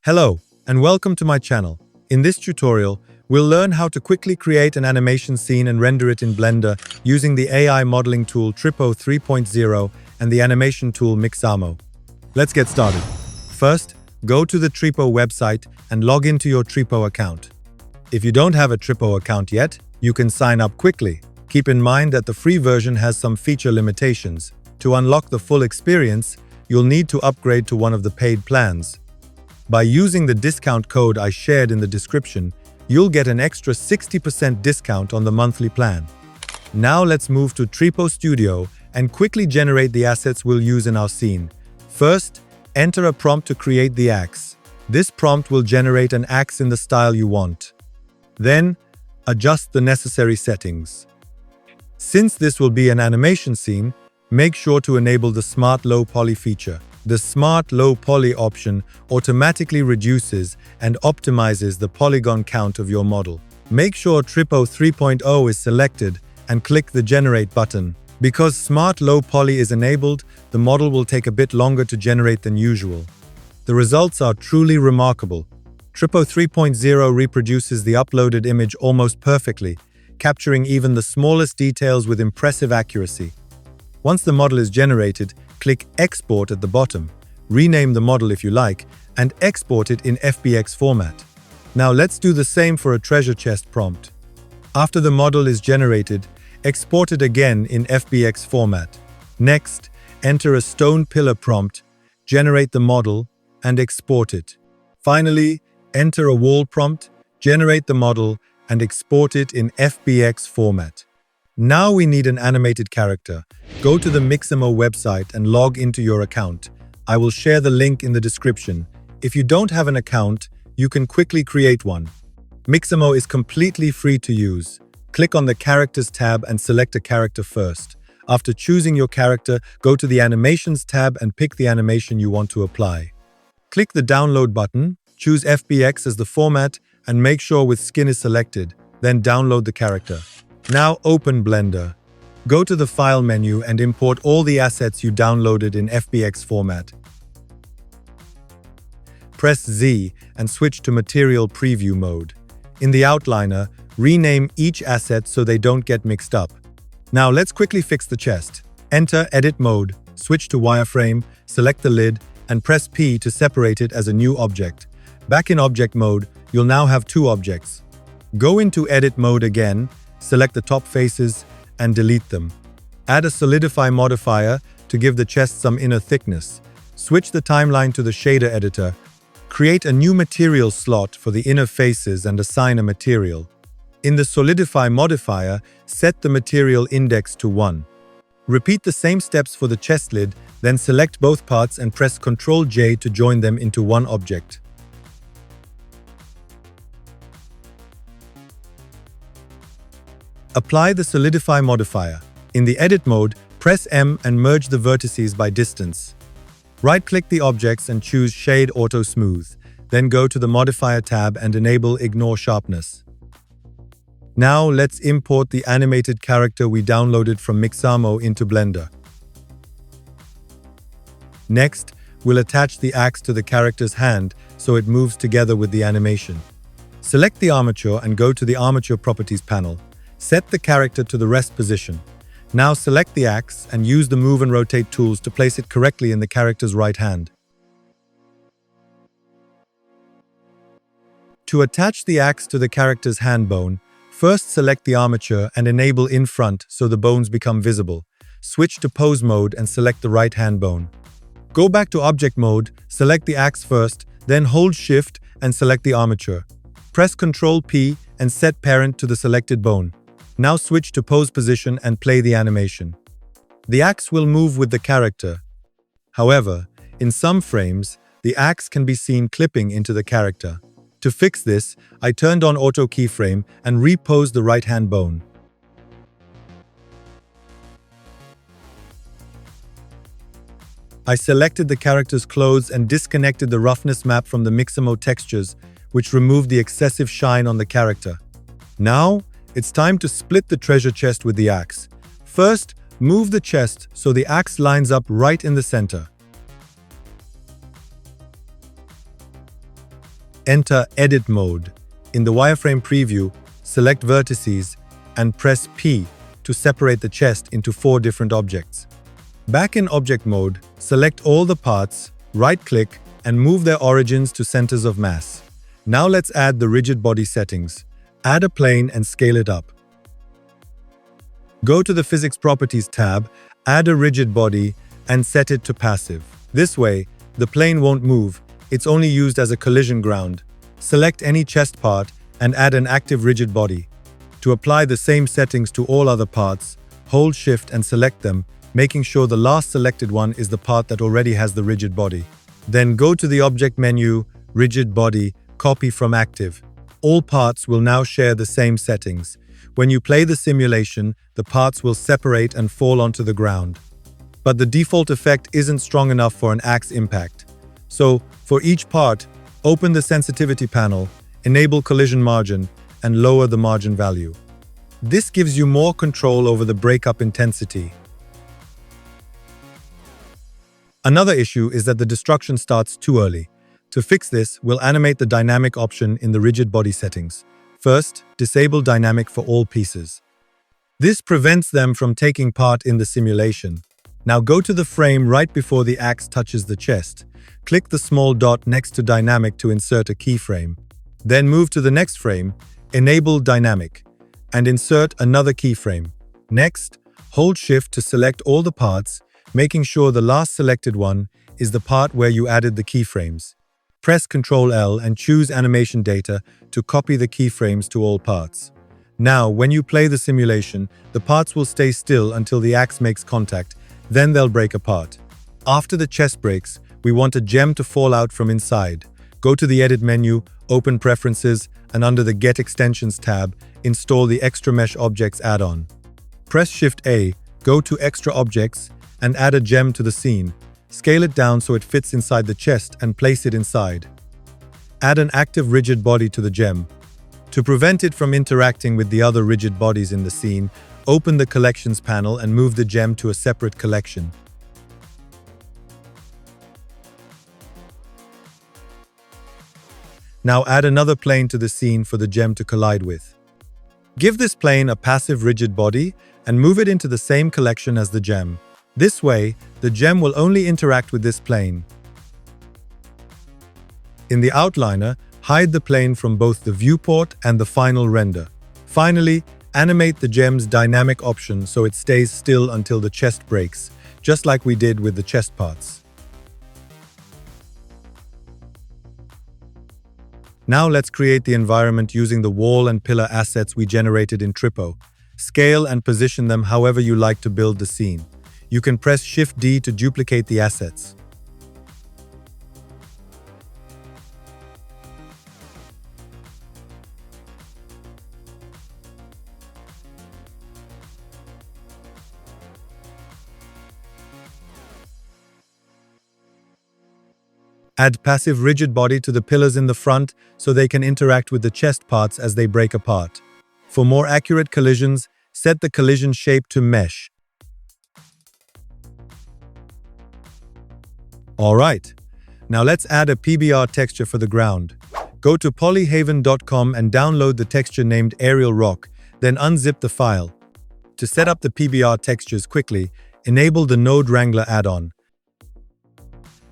Hello, and welcome to my channel. In this tutorial, we'll learn how to quickly create an animation scene and render it in Blender using the AI modeling tool Tripo 3.0 and the animation tool Mixamo. Let's get started. First, go to the Tripo website and log into your Tripo account. If you don't have a Tripo account yet, you can sign up quickly. Keep in mind that the free version has some feature limitations. To unlock the full experience, you'll need to upgrade to one of the paid plans. By using the discount code I shared in the description, you'll get an extra 60% discount on the monthly plan. Now let's move to Tripo Studio and quickly generate the assets we'll use in our scene. First, enter a prompt to create the axe. This prompt will generate an axe in the style you want. Then, adjust the necessary settings. Since this will be an animation scene, make sure to enable the Smart Low Poly feature. The Smart Low Poly option automatically reduces and optimizes the polygon count of your model. Make sure Tripo 3.0 is selected and click the Generate button. Because Smart Low Poly is enabled, the model will take a bit longer to generate than usual. The results are truly remarkable. Tripo 3.0 reproduces the uploaded image almost perfectly, capturing even the smallest details with impressive accuracy. Once the model is generated, click Export at the bottom, rename the model if you like, and export it in FBX format. Now let's do the same for a treasure chest prompt. After the model is generated, export it again in FBX format. Next, enter a stone pillar prompt, generate the model, and export it. Finally, enter a wall prompt, generate the model, and export it in FBX format. Now we need an animated character. Go to the Mixamo website and log into your account. I will share the link in the description. If you don't have an account, you can quickly create one. Mixamo is completely free to use. Click on the Characters tab and select a character first. After choosing your character, go to the Animations tab and pick the animation you want to apply. Click the Download button, choose FBX as the format, and make sure with skin is selected. Then download the character. Now open Blender. Go to the File menu and import all the assets you downloaded in FBX format. Press Z and switch to Material Preview mode. In the outliner, rename each asset so they don't get mixed up. Now let's quickly fix the chest. Enter Edit mode, switch to Wireframe, select the lid, and press P to separate it as a new object. Back in Object mode, you'll now have two objects. Go into Edit mode again, select the top faces, and delete them. Add a Solidify modifier to give the chest some inner thickness. Switch the timeline to the shader editor. Create a new material slot for the inner faces and assign a material. In the Solidify modifier, set the material index to 1. Repeat the same steps for the chest lid, then select both parts and press Ctrl J to join them into one object. Apply the Solidify modifier. In the Edit mode, press M and merge the vertices by distance. Right-click the objects and choose Shade Auto Smooth. Then go to the Modifier tab and enable Ignore Sharpness. Now let's import the animated character we downloaded from Mixamo into Blender. Next, we'll attach the axe to the character's hand so it moves together with the animation. Select the armature and go to the Armature Properties panel. Set the character to the rest position. Now select the axe and use the Move and Rotate tools to place it correctly in the character's right hand. To attach the axe to the character's hand bone, first select the armature and enable In Front so the bones become visible. Switch to Pose mode and select the right hand bone. Go back to Object mode, select the axe first, then hold Shift and select the armature. Press Ctrl P and set parent to the selected bone. Now switch to pose position and play the animation. The axe will move with the character. However, in some frames, the axe can be seen clipping into the character. To fix this, I turned on Auto Keyframe and reposed the right-hand bone. I selected the character's clothes and disconnected the roughness map from the Mixamo textures, which removed the excessive shine on the character. Now, it's time to split the treasure chest with the axe. First, move the chest so the axe lines up right in the center. Enter Edit mode. In the wireframe preview, select vertices and press P to separate the chest into 4 different objects. Back in object mode, select all the parts, right-click, and move their origins to centers of mass. Now let's add the rigid body settings. Add a plane and scale it up. Go to the Physics Properties tab, add a rigid body, and set it to passive. This way, the plane won't move, it's only used as a collision ground. Select any chest part and add an active rigid body. To apply the same settings to all other parts, hold Shift and select them, making sure the last selected one is the part that already has the rigid body. Then go to the Object menu, Rigid Body, Copy from Active. All parts will now share the same settings. When you play the simulation, the parts will separate and fall onto the ground. But the default effect isn't strong enough for an axe impact. So, for each part, open the sensitivity panel, enable collision margin, and lower the margin value. This gives you more control over the breakup intensity. Another issue is that the destruction starts too early. To fix this, we'll animate the dynamic option in the rigid body settings. First, disable dynamic for all pieces. This prevents them from taking part in the simulation. Now go to the frame right before the axe touches the chest. Click the small dot next to dynamic to insert a keyframe. Then move to the next frame, enable dynamic, and insert another keyframe. Next, hold Shift to select all the parts, making sure the last selected one is the part where you added the keyframes. Press Ctrl L and choose Animation Data to copy the keyframes to all parts. Now, when you play the simulation, the parts will stay still until the axe makes contact, then they'll break apart. After the chest breaks, we want a gem to fall out from inside. Go to the Edit menu, open Preferences, and under the Get Extensions tab, install the Extra Mesh Objects add-on. Press Shift-A, go to Extra Objects, and add a gem to the scene. Scale it down so it fits inside the chest and place it inside. Add an active rigid body to the gem. To prevent it from interacting with the other rigid bodies in the scene, open the Collections panel and move the gem to a separate collection. Now add another plane to the scene for the gem to collide with. Give this plane a passive rigid body and move it into the same collection as the gem. This way, the gem will only interact with this plane. In the outliner, hide the plane from both the viewport and the final render. Finally, animate the gem's dynamic option so it stays still until the chest breaks, just like we did with the chest parts. Now let's create the environment using the wall and pillar assets we generated in Tripo. Scale and position them however you like to build the scene. You can press Shift-D to duplicate the assets. Add passive rigid body to the pillars in the front so they can interact with the chest parts as they break apart. For more accurate collisions, set the collision shape to Mesh. Alright, now let's add a PBR texture for the ground. Go to polyhaven.com and download the texture named Aerial Rock, then unzip the file. To set up the PBR textures quickly, enable the Node Wrangler add-on.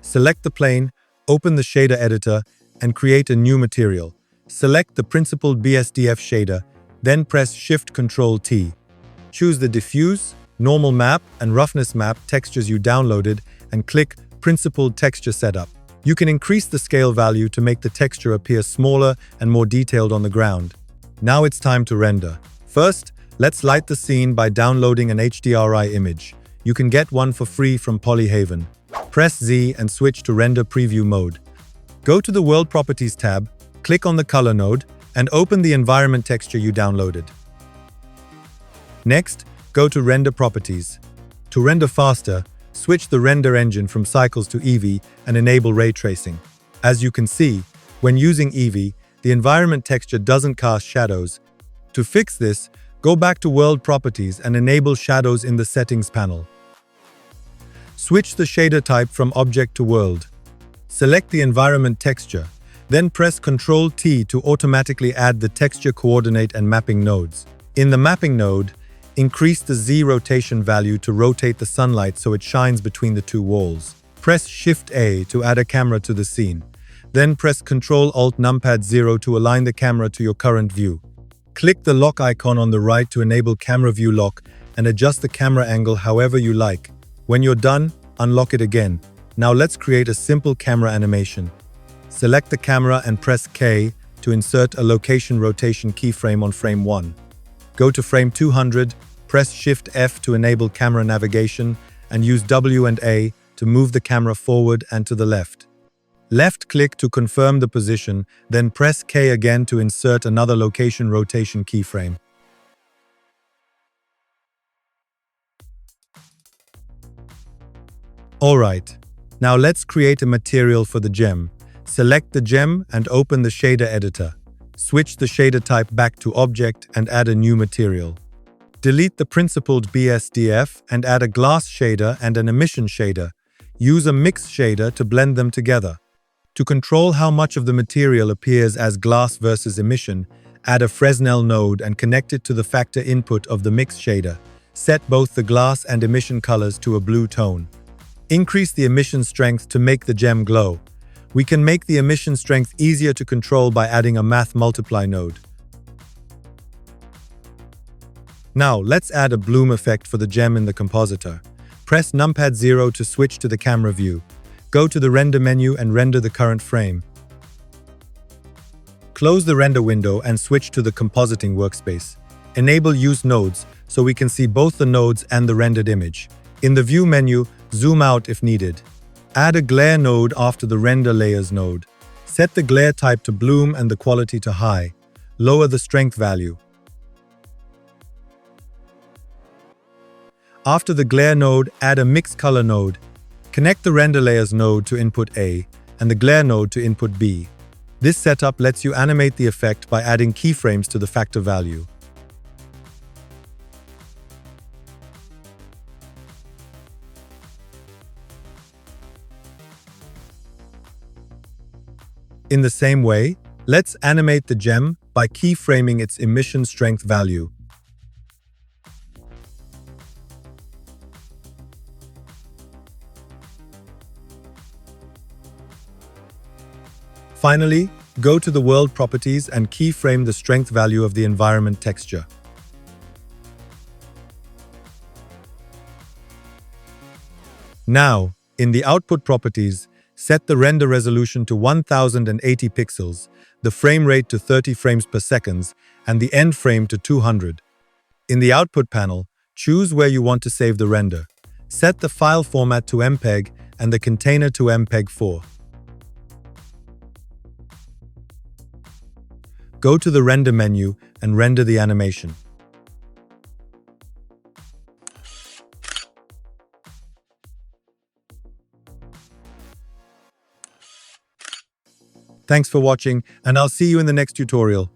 Select the plane, open the shader editor, and create a new material. Select the principled BSDF shader, then press Shift-Ctrl-T. Choose the diffuse, normal map, and roughness map textures you downloaded and click Principled Texture Setup. You can increase the scale value to make the texture appear smaller and more detailed on the ground. Now it's time to render. First, let's light the scene by downloading an HDRI image. You can get one for free from Polyhaven. Press Z and switch to Render Preview mode. Go to the World Properties tab, click on the Color node, and open the environment texture you downloaded. Next, go to Render Properties. To render faster, switch the render engine from Cycles to Eevee and enable ray tracing. As you can see, when using Eevee, the environment texture doesn't cast shadows. To fix this, go back to World Properties and enable shadows in the Settings panel. Switch the shader type from Object to World. Select the environment texture. Then press Ctrl T to automatically add the texture coordinate and mapping nodes. In the mapping node, increase the Z rotation value to rotate the sunlight so it shines between the two walls. Press Shift A to add a camera to the scene. Then press Ctrl Alt Numpad 0 to align the camera to your current view. Click the lock icon on the right to enable camera view lock and adjust the camera angle however you like. When you're done, unlock it again. Now let's create a simple camera animation. Select the camera and press K to insert a location rotation keyframe on frame 1. Go to frame 200, press Shift F to enable camera navigation, and use W and A to move the camera forward and to the left. Left-click to confirm the position, then press K again to insert another location rotation keyframe. Alright, now let's create a material for the gem. Select the gem and open the shader editor. Switch the shader type back to Object and add a new material. Delete the principled BSDF and add a glass shader and an emission shader. Use a mix shader to blend them together. To control how much of the material appears as glass versus emission, add a Fresnel node and connect it to the factor input of the mix shader. Set both the glass and emission colors to a blue tone. Increase the emission strength to make the gem glow. We can make the emission strength easier to control by adding a math multiply node. Now, let's add a bloom effect for the gem in the Compositor. Press Numpad 0 to switch to the camera view. Go to the Render menu and render the current frame. Close the render window and switch to the Compositing workspace. Enable Use Nodes so we can see both the nodes and the rendered image. In the View menu, zoom out if needed. Add a glare node after the Render Layers node. Set the glare type to Bloom and the quality to High. Lower the strength value. After the glare node, add a Mix Color node. Connect the Render Layers node to input A and the glare node to input B. This setup lets you animate the effect by adding keyframes to the factor value. In the same way, let's animate the gem by keyframing its emission strength value. Finally, go to the world properties and keyframe the strength value of the environment texture. Now, in the output properties, set the render resolution to 1080 pixels, the frame rate to 30 frames per second, and the end frame to 200. In the output panel, choose where you want to save the render. Set the file format to MPEG and the container to MPEG-4. Go to the Render menu and render the animation. Thanks for watching, and I'll see you in the next tutorial.